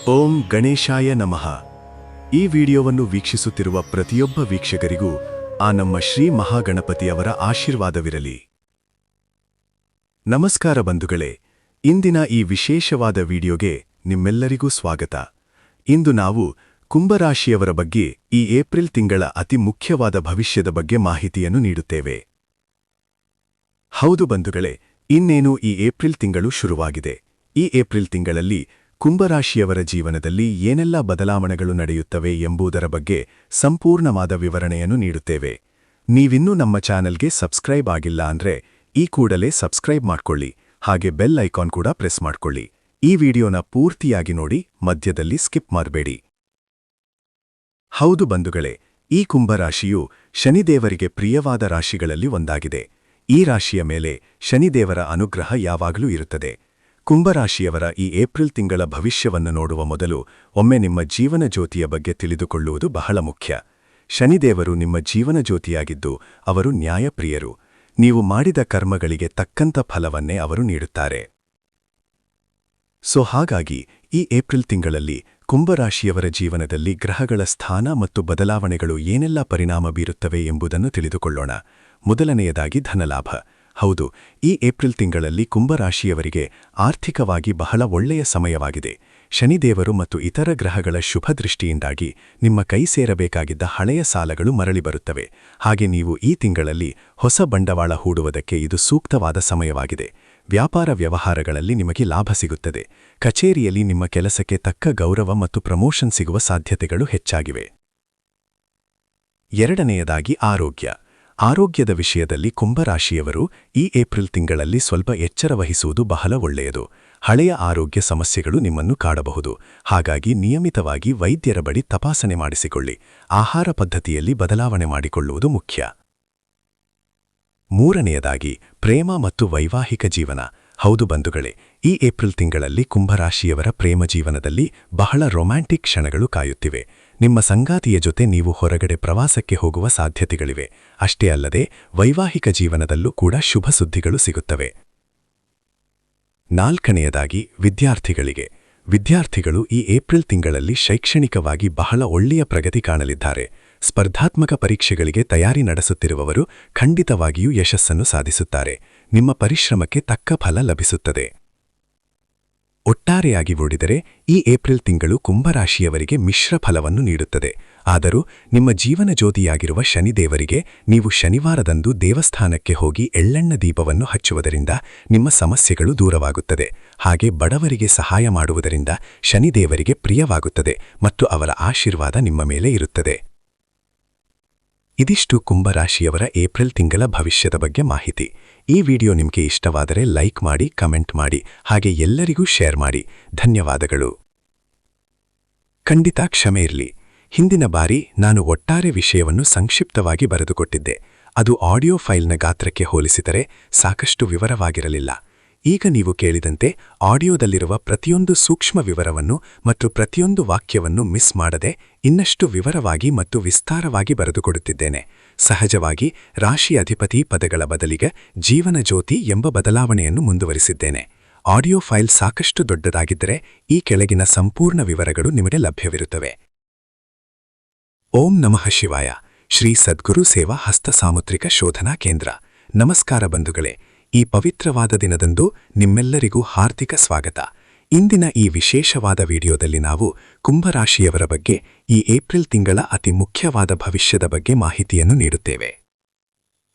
ಓಂ ಗಣೇಶಾಯ ನಮಃ. ಈ ವಿಡಿಯೋವನ್ನು ವೀಕ್ಷಿಸುತ್ತಿರುವ ಪ್ರತಿಯೊಬ್ಬ ವೀಕ್ಷಕರಿಗೂ ಆ ನಮ್ಮ ಶ್ರೀ ಮಹಾಗಣಪತಿಯವರ ಆಶೀರ್ವಾದವಿರಲಿ. ನಮಸ್ಕಾರ ಬಂಧುಗಳೇ, ಇಂದಿನ ಈ ವಿಶೇಷವಾದ ವಿಡಿಯೋಗೆ ನಿಮ್ಮೆಲ್ಲರಿಗೂ ಸ್ವಾಗತ. ಇಂದು ನಾವು ಕುಂಭರಾಶಿಯವರ ಬಗ್ಗೆ ಈ ಏಪ್ರಿಲ್ ತಿಂಗಳ ಅತಿ ಮುಖ್ಯವಾದ ಭವಿಷ್ಯದ ಬಗ್ಗೆ ಮಾಹಿತಿಯನ್ನು ನೀಡುತ್ತೇವೆ. ಹೌದು ಬಂಧುಗಳೇ, ಇನ್ನೇನು ಈ ಏಪ್ರಿಲ್ ತಿಂಗಳು ಶುರುವಾಗಿದೆ. ಈ ಏಪ್ರಿಲ್ ತಿಂಗಳಲ್ಲಿ ಕುಂಭರಾಶಿಯವರ ಜೀವನದಲ್ಲಿ ಏನೆಲ್ಲ ಬದಲಾವಣೆಗಳು ನಡೆಯುತ್ತವೆ ಎಂಬುದರ ಬಗ್ಗೆ ಸಂಪೂರ್ಣವಾದ ವಿವರಣೆಯನ್ನು ನೀಡುತ್ತೇವೆ. ನೀವಿನ್ನೂ ನಮ್ಮ ಚಾನೆಲ್ಗೆ ಸಬ್ಸ್ಕ್ರೈಬ್ ಆಗಿಲ್ಲ ಅಂದ್ರೆ ಈ ಕೂಡಲೇ ಸಬ್ಸ್ಕ್ರೈಬ್ ಮಾಡ್ಕೊಳ್ಳಿ, ಹಾಗೆ ಬೆಲ್ ಐಕಾನ್ ಕೂಡ ಪ್ರೆಸ್ ಮಾಡ್ಕೊಳ್ಳಿ. ಈ ವಿಡಿಯೋನ ಪೂರ್ತಿಯಾಗಿ ನೋಡಿ, ಮಧ್ಯದಲ್ಲಿ ಸ್ಕಿಪ್ ಮಾಡಬೇಡಿ. ಹೌದು ಬಂಧುಗಳೇ, ಈ ಕುಂಭರಾಶಿಯು ಶನಿದೇವರಿಗೆ ಪ್ರಿಯವಾದ ರಾಶಿಗಳಲ್ಲಿ ಒಂದಾಗಿದೆ. ಈ ರಾಶಿಯ ಮೇಲೆ ಶನಿದೇವರ ಅನುಗ್ರಹ ಯಾವಾಗಲೂ ಇರುತ್ತದೆ. ಕುಂಭರಾಶಿಯವರ ಈ ಏಪ್ರಿಲ್ ತಿಂಗಳ ಭವಿಷ್ಯವನ್ನು ನೋಡುವ ಮೊದಲು ಒಮ್ಮೆ ನಿಮ್ಮ ಜೀವನ ಜ್ಯೋತಿಯ ಬಗ್ಗೆ ತಿಳಿದುಕೊಳ್ಳುವುದು ಬಹಳ ಮುಖ್ಯ. ಶನಿದೇವರು ನಿಮ್ಮ ಜೀವನ ಜ್ಯೋತಿಯಾಗಿದ್ದು ಅವರು ನ್ಯಾಯಪ್ರಿಯರು. ನೀವು ಮಾಡಿದ ಕರ್ಮಗಳಿಗೆ ತಕ್ಕಂಥ ಫಲವನ್ನೇ ಅವರು ನೀಡುತ್ತಾರೆ. ಹಾಗಾಗಿ ಈ ಏಪ್ರಿಲ್ ತಿಂಗಳಲ್ಲಿ ಕುಂಭರಾಶಿಯವರ ಜೀವನದಲ್ಲಿ ಗ್ರಹಗಳ ಸ್ಥಾನ ಮತ್ತು ಬದಲಾವಣೆಗಳು ಏನೆಲ್ಲ ಪರಿಣಾಮ ಬೀರುತ್ತವೆ ಎಂಬುದನ್ನು ತಿಳಿದುಕೊಳ್ಳೋಣ. ಮೊದಲನೆಯದಾಗಿ ಧನಲಾಭ. ಹೌದು, ಈ ಏಪ್ರಿಲ್ ತಿಂಗಳಲ್ಲಿ ಕುಂಭರಾಶಿಯವರಿಗೆ ಆರ್ಥಿಕವಾಗಿ ಬಹಳ ಒಳ್ಳೆಯ ಸಮಯವಾಗಿದೆ. ಶನಿದೇವರು ಮತ್ತು ಇತರ ಗ್ರಹಗಳ ಶುಭ ದೃಷ್ಟಿಯಿಂದಾಗಿ ನಿಮ್ಮ ಕೈ ಸೇರಬೇಕಾಗಿದ್ದ ಹಳೆಯ ಸಾಲಗಳು ಮರಳಿ ಬರುತ್ತವೆ. ಹಾಗೆ ನೀವು ಈ ತಿಂಗಳಲ್ಲಿ ಹೊಸ ಬಂಡವಾಳ ಹೂಡುವುದಕ್ಕೆ ಇದು ಸೂಕ್ತವಾದ ಸಮಯವಾಗಿದೆ. ವ್ಯಾಪಾರ ವ್ಯವಹಾರಗಳಲ್ಲಿ ನಿಮಗೆ ಲಾಭ ಸಿಗುತ್ತದೆ. ಕಚೇರಿಯಲ್ಲಿ ನಿಮ್ಮ ಕೆಲಸಕ್ಕೆ ತಕ್ಕ ಗೌರವ ಮತ್ತು ಪ್ರಮೋಷನ್ ಸಿಗುವ ಸಾಧ್ಯತೆಗಳು ಹೆಚ್ಚಾಗಿವೆ. ಎರಡನೆಯದಾಗಿ ಆರೋಗ್ಯ. ಆರೋಗ್ಯದ ವಿಷಯದಲ್ಲಿ ಕುಂಭರಾಶಿಯವರು ಈ ಏಪ್ರಿಲ್ ತಿಂಗಳಲ್ಲಿ ಸ್ವಲ್ಪ ಎಚ್ಚರ ವಹಿಸುವುದು ಬಹಳ ಒಳ್ಳೆಯದು. ಹಳೆಯ ಆರೋಗ್ಯ ಸಮಸ್ಯೆಗಳು ನಿಮ್ಮನ್ನು ಕಾಡಬಹುದು. ಹಾಗಾಗಿ ನಿಯಮಿತವಾಗಿ ವೈದ್ಯರ ಬಳಿ ತಪಾಸಣೆ ಮಾಡಿಸಿಕೊಳ್ಳಿ. ಆಹಾರ ಪದ್ಧತಿಯಲ್ಲಿ ಬದಲಾವಣೆ ಮಾಡಿಕೊಳ್ಳುವುದು ಮುಖ್ಯ. ಮೂರನೆಯದಾಗಿ ಪ್ರೇಮ ಮತ್ತು ವೈವಾಹಿಕ ಜೀವನ. ಹೌದು ಬಂಧುಗಳೇ, ಈ ಏಪ್ರಿಲ್ ತಿಂಗಳಲ್ಲಿ ಕುಂಭರಾಶಿಯವರ ಪ್ರೇಮ ಜೀವನದಲ್ಲಿ ಬಹಳ ರೊಮ್ಯಾಂಟಿಕ್ ಕ್ಷಣಗಳು ಕಾಯುತ್ತಿವೆ. ನಿಮ್ಮ ಸಂಗಾತಿಯ ಜೊತೆ ನೀವು ಹೊರಗಡೆ ಪ್ರವಾಸಕ್ಕೆ ಹೋಗುವ ಸಾಧ್ಯತೆಗಳಿವೆ. ಅಷ್ಟೇ ಅಲ್ಲದೆ ವೈವಾಹಿಕ ಜೀವನದಲ್ಲೂ ಕೂಡ ಶುಭ ಸುದ್ದಿಗಳು ಸಿಗುತ್ತವೆ. ನಾಲ್ಕನೆಯದಾಗಿ ವಿದ್ಯಾರ್ಥಿಗಳಿಗೆ. ವಿದ್ಯಾರ್ಥಿಗಳು ಈ ಏಪ್ರಿಲ್ ತಿಂಗಳಲ್ಲಿ ಶೈಕ್ಷಣಿಕವಾಗಿ ಬಹಳ ಒಳ್ಳೆಯ ಪ್ರಗತಿ ಕಾಣಲಿದ್ದಾರೆ. ಸ್ಪರ್ಧಾತ್ಮಕ ಪರೀಕ್ಷೆಗಳಿಗೆ ತಯಾರಿ ನಡೆಸುತ್ತಿರುವವರು ಖಂಡಿತವಾಗಿಯೂ ಯಶಸ್ಸನ್ನು ಸಾಧಿಸುತ್ತಾರೆ. ನಿಮ್ಮ ಪರಿಶ್ರಮಕ್ಕೆ ತಕ್ಕ ಫಲ ಲಭಿಸುತ್ತದೆ. ಒಟ್ಟಾರೆಯಾಗಿ ನೋಡಿದರೆ ಈ ಏಪ್ರಿಲ್ ತಿಂಗಳು ಕುಂಭರಾಶಿಯವರಿಗೆ ಮಿಶ್ರ ಫಲವನ್ನು ನೀಡುತ್ತದೆ. ಆದರೂ ನಿಮ್ಮ ಜೀವನ ಜ್ಯೋತಿಯಾಗಿರುವ ಶನಿದೇವರಿಗೆ ನೀವು ಶನಿವಾರದಂದು ದೇವಸ್ಥಾನಕ್ಕೆ ಹೋಗಿ ಎಳ್ಳೆಣ್ಣ ದೀಪವನ್ನು ಹಚ್ಚುವುದರಿಂದ ನಿಮ್ಮ ಸಮಸ್ಯೆಗಳು ದೂರವಾಗುತ್ತದೆ. ಹಾಗೆ ಬಡವರಿಗೆ ಸಹಾಯ ಮಾಡುವುದರಿಂದ ಶನಿದೇವರಿಗೆ ಪ್ರಿಯವಾಗುತ್ತದೆ ಮತ್ತು ಅವರ ಆಶೀರ್ವಾದ ನಿಮ್ಮ ಮೇಲೆ ಇರುತ್ತದೆ. ಇದಿಷ್ಟು ಕುಂಭರಾಶಿಯವರ ಏಪ್ರಿಲ್ ತಿಂಗಳ ಭವಿಷ್ಯದ ಬಗ್ಗೆ ಮಾಹಿತಿ. ಈ ವಿಡಿಯೋ ನಿಮಗೆ ಇಷ್ಟವಾದರೆ ಲೈಕ್ ಮಾಡಿ, ಕಮೆಂಟ್ ಮಾಡಿ, ಹಾಗೆ ಎಲ್ಲರಿಗೂ ಶೇರ್ ಮಾಡಿ. ಧನ್ಯವಾದಗಳು. ಖಂಡಿತ ಕ್ಷಮೆ ಇರಲಿ. ಹಿಂದಿನ ಬಾರಿ ನಾನು ಒಟ್ಟಾರೆ ವಿಷಯವನ್ನು ಸಂಕ್ಷಿಪ್ತವಾಗಿ ಬರೆದುಕೊಟ್ಟಿದ್ದೆ. ಅದು ಆಡಿಯೋ ಫೈಲ್ನ ಗಾತ್ರಕ್ಕೆ ಹೋಲಿಸಿದರೆ ಸಾಕಷ್ಟು ವಿವರವಾಗಿರಲಿಲ್ಲ. ಈಗ ನೀವು ಕೇಳಿದಂತೆ ಆಡಿಯೋದಲ್ಲಿರುವ ಪ್ರತಿಯೊಂದು ಸೂಕ್ಷ್ಮ ವಿವರವನ್ನು ಮತ್ತು ಪ್ರತಿಯೊಂದು ವಾಕ್ಯವನ್ನು ಮಿಸ್ ಮಾಡದೆ ಇನ್ನಷ್ಟು ವಿವರವಾಗಿ ಮತ್ತು ವಿಸ್ತಾರವಾಗಿ ಬರೆದುಕೊಡುತ್ತಿದ್ದೇನೆ. ಸಹಜವಾಗಿ ರಾಶಿ ಅಧಿಪತಿ ಪದಗಳ ಬದಲಿಗೆ ಜೀವನ ಜ್ಯೋತಿ ಎಂಬ ಬದಲಾವಣೆಯನ್ನು ಮುಂದುವರಿಸಿದ್ದೇನೆ. ಆಡಿಯೋ ಫೈಲ್ ಸಾಕಷ್ಟು ದೊಡ್ಡದಾಗಿದ್ದರೆ ಈ ಕೆಳಗಿನ ಸಂಪೂರ್ಣ ವಿವರಗಳು ನಿಮಗೆ ಲಭ್ಯವಿರುತ್ತವೆ. ಓಂ ನಮಃ ಶಿವಾಯ. ಶ್ರೀ ಸದ್ಗುರು ಸೇವಾ ಹಸ್ತ ಸಾಮುದ್ರಿಕ ಶೋಧನಾ ಕೇಂದ್ರ. ನಮಸ್ಕಾರ ಬಂಧುಗಳೇ. ಈ ಪವಿತ್ರವಾದ ದಿನದಂದು ನಿಮ್ಮೆಲ್ಲರಿಗೂ ಹಾರ್ದಿಕ ಸ್ವಾಗತ. ಇಂದಿನ ಈ ವಿಶೇಷವಾದ ವಿಡಿಯೋದಲ್ಲಿ ನಾವು ಕುಂಭರಾಶಿಯವರ ಬಗ್ಗೆ ಈ ಏಪ್ರಿಲ್ ತಿಂಗಳ ಅತಿ ಮುಖ್ಯವಾದ ಭವಿಷ್ಯದ ಬಗ್ಗೆ ಮಾಹಿತಿಯನ್ನು ನೀಡುತ್ತೇವೆ.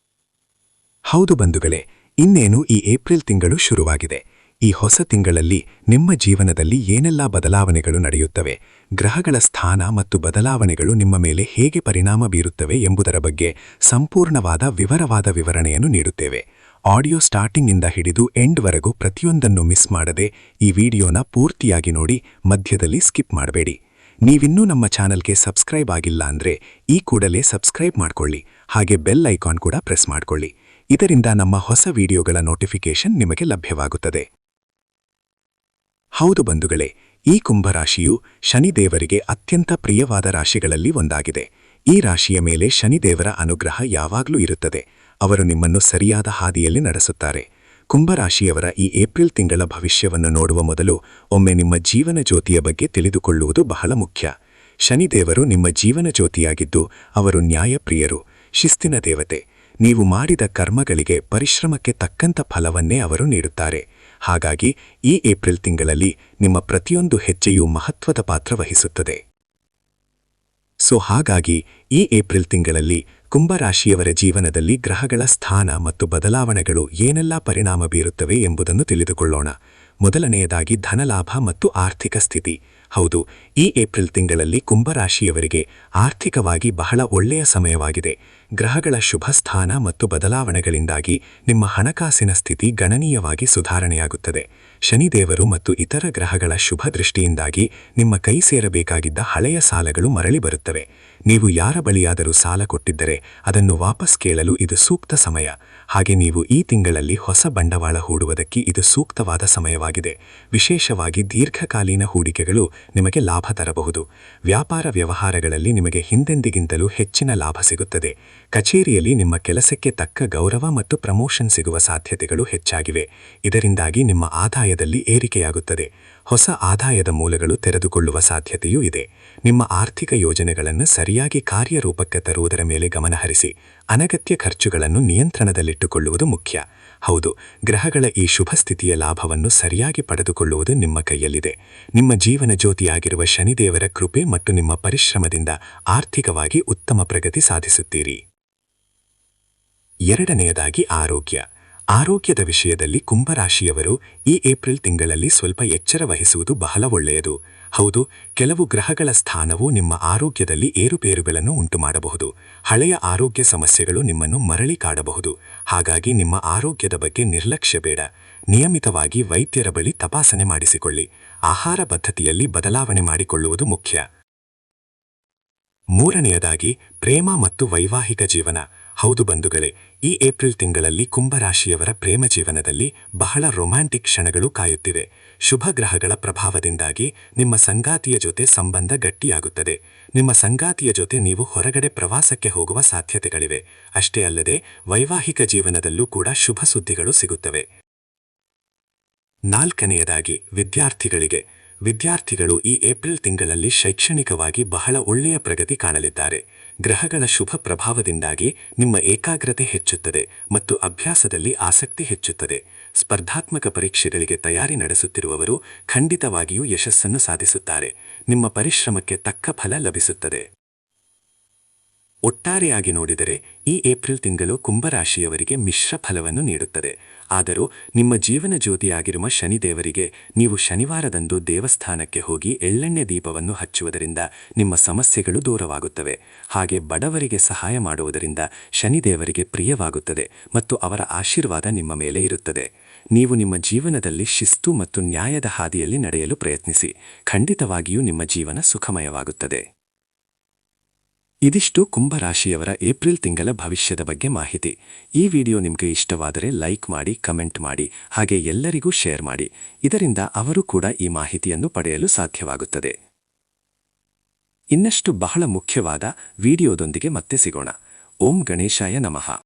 ಹೌದು ಬಂಧುಗಳೇ, ಇನ್ನೇನು ಈ ಏಪ್ರಿಲ್ ತಿಂಗಳು ಶುರುವಾಗಿದೆ. ಈ ಹೊಸ ತಿಂಗಳಲ್ಲಿ ನಿಮ್ಮ ಜೀವನದಲ್ಲಿ ಏನೆಲ್ಲ ಬದಲಾವಣೆಗಳು ನಡೆಯುತ್ತವೆ, ಗ್ರಹಗಳ ಸ್ಥಾನ ಮತ್ತು ಬದಲಾವಣೆಗಳು ನಿಮ್ಮ ಮೇಲೆ ಹೇಗೆ ಪರಿಣಾಮ ಬೀರುತ್ತವೆ ಎಂಬುದರ ಬಗ್ಗೆ ಸಂಪೂರ್ಣವಾದ ವಿವರವಾದ ವಿವರಣೆಯನ್ನು ನೀಡುತ್ತೇವೆ. ಆಡಿಯೋ ಸ್ಟಾರ್ಟಿಂಗ್ನಿಂದ ಹಿಡಿದು ಎಂಡ್ವರೆಗೂ ಪ್ರತಿಯೊಂದನ್ನು ಮಿಸ್ ಮಾಡದೆ ಈ ವಿಡಿಯೋನ ಪೂರ್ತಿಯಾಗಿ ನೋಡಿ, ಮಧ್ಯದಲ್ಲಿ ಸ್ಕಿಪ್ ಮಾಡಬೇಡಿ. ನೀವಿನ್ನೂ ನಮ್ಮ ಚಾನಲ್ಗೆ ಸಬ್ಸ್ಕ್ರೈಬ್ ಆಗಿಲ್ಲ ಅಂದ್ರೆ ಈ ಕೂಡಲೇ ಸಬ್ಸ್ಕ್ರೈಬ್ ಮಾಡ್ಕೊಳ್ಳಿ, ಹಾಗೆ ಬೆಲ್ ಐಕಾನ್ ಕೂಡ ಪ್ರೆಸ್ ಮಾಡ್ಕೊಳ್ಳಿ. ಇದರಿಂದ ನಮ್ಮ ಹೊಸ ವಿಡಿಯೋಗಳ ನೋಟಿಫಿಕೇಶನ್ ನಿಮಗೆ ಲಭ್ಯವಾಗುತ್ತದೆ. ಹೌದು ಬಂಧುಗಳೇ, ಈ ಕುಂಭರಾಶಿಯು ಶನಿದೇವರಿಗೆ ಅತ್ಯಂತ ಪ್ರಿಯವಾದ ರಾಶಿಗಳಲ್ಲಿ ಒಂದಾಗಿದೆ. ಈ ರಾಶಿಯ ಮೇಲೆ ಶನಿದೇವರ ಅನುಗ್ರಹ ಯಾವಾಗಲೂ ಇರುತ್ತದೆ. ಅವರು ನಿಮ್ಮನ್ನು ಸರಿಯಾದ ಹಾದಿಯಲ್ಲಿ ನಡೆಸುತ್ತಾರೆ. ಕುಂಭರಾಶಿಯವರ ಈ ಏಪ್ರಿಲ್ ತಿಂಗಳ ಭವಿಷ್ಯವನ್ನು ನೋಡುವ ಮೊದಲು ಒಮ್ಮೆ ನಿಮ್ಮ ಜೀವನ ಜ್ಯೋತಿಯ ಬಗ್ಗೆ ತಿಳಿದುಕೊಳ್ಳುವುದು ಬಹಳ ಮುಖ್ಯ. ಶನಿದೇವರು ನಿಮ್ಮ ಜೀವನ ಜ್ಯೋತಿಯಾಗಿದ್ದು ಅವರು ನ್ಯಾಯಪ್ರಿಯರು, ಶಿಸ್ತಿನ ದೇವತೆ. ನೀವು ಮಾಡಿದ ಕರ್ಮಗಳಿಗೆ ಪರಿಶ್ರಮಕ್ಕೆ ತಕ್ಕಂಥ ಫಲವನ್ನೇ ಅವರು ನೀಡುತ್ತಾರೆ. ಹಾಗಾಗಿ ಈ ಏಪ್ರಿಲ್ ತಿಂಗಳಲ್ಲಿ ನಿಮ್ಮ ಪ್ರತಿಯೊಂದು ಹೆಜ್ಜೆಯೂ ಮಹತ್ವದ ಪಾತ್ರ ವಹಿಸುತ್ತದೆ. ಹಾಗಾಗಿ ಈ ಏಪ್ರಿಲ್ ತಿಂಗಳಲ್ಲಿ ಕುಂಭರಾಶಿಯವರ ಜೀವನದಲ್ಲಿ ಗ್ರಹಗಳ ಸ್ಥಾನ ಮತ್ತು ಬದಲಾವಣೆಗಳು ಏನೆಲ್ಲ ಪರಿಣಾಮ ಬೀರುತ್ತವೆ ಎಂಬುದನ್ನು ತಿಳಿದುಕೊಳ್ಳೋಣ. ಮೊದಲನೆಯದಾಗಿ ಧನಲಾಭ ಮತ್ತು ಆರ್ಥಿಕ ಸ್ಥಿತಿ. ಹೌದು, ಈ ಏಪ್ರಿಲ್ ತಿಂಗಳಲ್ಲಿ ಕುಂಭರಾಶಿಯವರಿಗೆ ಆರ್ಥಿಕವಾಗಿ ಬಹಳ ಒಳ್ಳೆಯ ಸಮಯವಾಗಿದೆ. ಗ್ರಹಗಳ ಶುಭ ಸ್ಥಾನ ಮತ್ತು ಬದಲಾವಣೆಗಳಿಂದಾಗಿ ನಿಮ್ಮ ಹಣಕಾಸಿನ ಸ್ಥಿತಿ ಗಣನೀಯವಾಗಿ ಸುಧಾರಣೆಯಾಗುತ್ತದೆ. ಶನಿದೇವರು ಮತ್ತು ಇತರ ಗ್ರಹಗಳ ಶುಭ ದೃಷ್ಟಿಯಿಂದಾಗಿ ನಿಮ್ಮ ಕೈ ಸೇರಬೇಕಾಗಿದ್ದ ಹಳೆಯ ಸಾಲಗಳು ಮರಳಿ ಬರುತ್ತವೆ. ನೀವು ಯಾರ ಬಳಿಯಾದರೂ ಸಾಲ ಕೊಟ್ಟಿದ್ದರೆ ಅದನ್ನು ವಾಪಸ್ ಕೇಳಲು ಇದು ಸೂಕ್ತ ಸಮಯ. ಹಾಗೆ ನೀವು ಈ ತಿಂಗಳಲ್ಲಿ ಹೊಸ ಬಂಡವಾಳ ಹೂಡುವುದಕ್ಕೆ ಇದು ಸೂಕ್ತವಾದ ಸಮಯವಾಗಿದೆ. ವಿಶೇಷವಾಗಿ ದೀರ್ಘಕಾಲೀನ ಹೂಡಿಕೆಗಳು ನಿಮಗೆ ಲಾಭ ತರಬಹುದು. ವ್ಯಾಪಾರ ವ್ಯವಹಾರಗಳಲ್ಲಿ ನಿಮಗೆ ಹಿಂದೆಂದಿಗಿಂತಲೂ ಹೆಚ್ಚಿನ ಲಾಭ ಸಿಗುತ್ತದೆ. ಕಚೇರಿಯಲ್ಲಿ ನಿಮ್ಮ ಕೆಲಸಕ್ಕೆ ತಕ್ಕ ಗೌರವ ಮತ್ತು ಪ್ರಮೋಷನ್ ಸಿಗುವ ಸಾಧ್ಯತೆಗಳು ಹೆಚ್ಚಾಗಿವೆ. ಇದರಿಂದಾಗಿ ನಿಮ್ಮ ಆದಾಯದಲ್ಲಿ ಏರಿಕೆಯಾಗುತ್ತದೆ. ಹೊಸ ಆದಾಯದ ಮೂಲಗಳು ತೆರೆದುಕೊಳ್ಳುವ ಸಾಧ್ಯತೆಯೂ ಇದೆ. ನಿಮ್ಮ ಆರ್ಥಿಕ ಯೋಜನೆಗಳನ್ನು ಸರಿಯಾಗಿ ಕಾರ್ಯರೂಪಕ್ಕೆ ತರುವುದರ ಮೇಲೆ ಗಮನಹರಿಸಿ. ಅನಗತ್ಯ ಖರ್ಚುಗಳನ್ನು ನಿಯಂತ್ರಣದಲ್ಲಿಟ್ಟುಕೊಳ್ಳುವುದು ಮುಖ್ಯ. ಹೌದು, ಗ್ರಹಗಳ ಈ ಶುಭ ಸ್ಥಿತಿಯ ಲಾಭವನ್ನು ಸರಿಯಾಗಿ ಪಡೆದುಕೊಳ್ಳುವುದು ನಿಮ್ಮ ಕೈಯಲ್ಲಿದೆ. ನಿಮ್ಮ ಜೀವನ ಜ್ಯೋತಿಯಾಗಿರುವ ಶನಿದೇವರ ಕೃಪೆ ಮತ್ತು ನಿಮ್ಮ ಪರಿಶ್ರಮದಿಂದ ಆರ್ಥಿಕವಾಗಿ ಉತ್ತಮ ಪ್ರಗತಿ ಸಾಧಿಸುತ್ತೀರಿ. ಎರಡನೆಯದಾಗಿ ಆರೋಗ್ಯ. ಆರೋಗ್ಯದ ವಿಷಯದಲ್ಲಿ ಕುಂಭರಾಶಿಯವರು ಈ ಏಪ್ರಿಲ್ ತಿಂಗಳಲ್ಲಿ ಸ್ವಲ್ಪ ಎಚ್ಚರ ವಹಿಸುವುದು ಬಹಳ ಒಳ್ಳೆಯದು. ಹೌದು, ಕೆಲವು ಗ್ರಹಗಳ ಸ್ಥಾನವು ನಿಮ್ಮ ಆರೋಗ್ಯದಲ್ಲಿ ಏರುಪೇರುಗಳನ್ನು ಉಂಟುಮಾಡಬಹುದು. ಹಳೆಯ ಆರೋಗ್ಯ ಸಮಸ್ಯೆಗಳು ನಿಮ್ಮನ್ನು ಮರಳಿ ಕಾಡಬಹುದು. ಹಾಗಾಗಿ ನಿಮ್ಮ ಆರೋಗ್ಯದ ಬಗ್ಗೆ ನಿರ್ಲಕ್ಷ್ಯ ಬೇಡ. ನಿಯಮಿತವಾಗಿ ವೈದ್ಯರ ಬಳಿ ತಪಾಸಣೆ ಮಾಡಿಸಿಕೊಳ್ಳಿ. ಆಹಾರ ಪದ್ಧತಿಯಲ್ಲಿ ಬದಲಾವಣೆ ಮಾಡಿಕೊಳ್ಳುವುದು ಮುಖ್ಯ. ಮೂರನೆಯದಾಗಿ ಪ್ರೇಮ ಮತ್ತು ವೈವಾಹಿಕ ಜೀವನ. ಹೌದು ಬಂಧುಗಳೇ, ಈ ಏಪ್ರಿಲ್ ತಿಂಗಳಲ್ಲಿ ಕುಂಭರಾಶಿಯವರ ಪ್ರೇಮ ಜೀವನದಲ್ಲಿ ಬಹಳ ರೊಮ್ಯಾಂಟಿಕ್ ಕ್ಷಣಗಳು ಕಾಯುತ್ತಿವೆ. ಶುಭ ಗ್ರಹಗಳ ಪ್ರಭಾವದಿಂದಾಗಿ ನಿಮ್ಮ ಸಂಗಾತಿಯ ಜೊತೆ ಸಂಬಂಧ ಗಟ್ಟಿಯಾಗುತ್ತದೆ. ನಿಮ್ಮ ಸಂಗಾತಿಯ ಜೊತೆ ನೀವು ಹೊರಗಡೆ ಪ್ರವಾಸಕ್ಕೆ ಹೋಗುವ ಸಾಧ್ಯತೆಗಳಿವೆ. ಅಷ್ಟೇ ಅಲ್ಲದೆ ವೈವಾಹಿಕ ಜೀವನದಲ್ಲೂ ಕೂಡ ಶುಭ ಸುದ್ದಿಗಳು ಸಿಗುತ್ತವೆ. ನಾಲ್ಕನೆಯದಾಗಿ ವಿದ್ಯಾರ್ಥಿಗಳು ಈ ಏಪ್ರಿಲ್ ತಿಂಗಳಲ್ಲಿ ಶೈಕ್ಷಣಿಕವಾಗಿ ಬಹಳ ಒಳ್ಳೆಯ ಪ್ರಗತಿ ಕಾಣಲಿದ್ದಾರೆ. ಗ್ರಹಗಳ ಶುಭ ಪ್ರಭಾವದಿಂದಾಗಿ ನಿಮ್ಮ ಏಕಾಗ್ರತೆ ಹೆಚ್ಚುತ್ತದೆ ಮತ್ತು ಅಭ್ಯಾಸದಲ್ಲಿ ಆಸಕ್ತಿ ಹೆಚ್ಚುತ್ತದೆ. ಸ್ಪರ್ಧಾತ್ಮಕ ಪರೀಕ್ಷೆಗಳಿಗೆ ತಯಾರಿ ನಡೆಸುತ್ತಿರುವವರು ಖಂಡಿತವಾಗಿಯೂ ಯಶಸ್ಸನ್ನು ಸಾಧಿಸುತ್ತಾರೆ. ನಿಮ್ಮ ಪರಿಶ್ರಮಕ್ಕೆ ತಕ್ಕ ಫಲ ಲಭಿಸುತ್ತದೆ. ಒಟ್ಟಾರೆಯಾಗಿ ನೋಡಿದರೆ ಈ ಏಪ್ರಿಲ್ ತಿಂಗಳು ಕುಂಭರಾಶಿಯವರಿಗೆ ಮಿಶ್ರ ಫಲವನ್ನು ನೀಡುತ್ತದೆ. ಆದರೂ ನಿಮ್ಮ ಜೀವನ ಜ್ಯೋತಿಯಾಗಿರುವ ಶನಿದೇವರಿಗೆ ನೀವು ಶನಿವಾರದಂದು ದೇವಸ್ಥಾನಕ್ಕೆ ಹೋಗಿ ಎಳ್ಳೆಣ್ಣೆ ದೀಪವನ್ನು ಹಚ್ಚುವುದರಿಂದ ನಿಮ್ಮ ಸಮಸ್ಯೆಗಳು ದೂರವಾಗುತ್ತವೆ. ಹಾಗೆ ಬಡವರಿಗೆ ಸಹಾಯ ಮಾಡುವುದರಿಂದ ಶನಿದೇವರಿಗೆ ಪ್ರಿಯವಾಗುತ್ತದೆ ಮತ್ತು ಅವರ ಆಶೀರ್ವಾದ ನಿಮ್ಮ ಮೇಲೆ ಇರುತ್ತದೆ. ನೀವು ನಿಮ್ಮ ಜೀವನದಲ್ಲಿ ಶಿಸ್ತು ಮತ್ತು ನ್ಯಾಯದ ಹಾದಿಯಲ್ಲಿ ನಡೆಯಲು ಪ್ರಯತ್ನಿಸಿ. ಖಂಡಿತವಾಗಿಯೂ ನಿಮ್ಮ ಜೀವನ ಸುಖಮಯವಾಗುತ್ತದೆ. ಇದಿಷ್ಟು ಕುಂಭರಾಶಿಯವರ ಏಪ್ರಿಲ್ ತಿಂಗಳ ಭವಿಷ್ಯದ ಬಗ್ಗೆ ಮಾಹಿತಿ. ಈ ವಿಡಿಯೋ ನಿಮಗೆ ಇಷ್ಟವಾದರೆ ಲೈಕ್ ಮಾಡಿ, ಕಮೆಂಟ್ ಮಾಡಿ, ಹಾಗೆ ಎಲ್ಲರಿಗೂ ಶೇರ್ ಮಾಡಿ. ಇದರಿಂದ ಅವರು ಕೂಡ ಈ ಮಾಹಿತಿಯನ್ನು ಪಡೆಯಲು ಸಾಧ್ಯವಾಗುತ್ತದೆ. ಇನ್ನಷ್ಟು ಬಹಳ ಮುಖ್ಯವಾದ ವಿಡಿಯೋದೊಂದಿಗೆ ಮತ್ತೆ ಸಿಗೋಣ. ಓಂ ಗಣೇಶಾಯ ನಮಃ.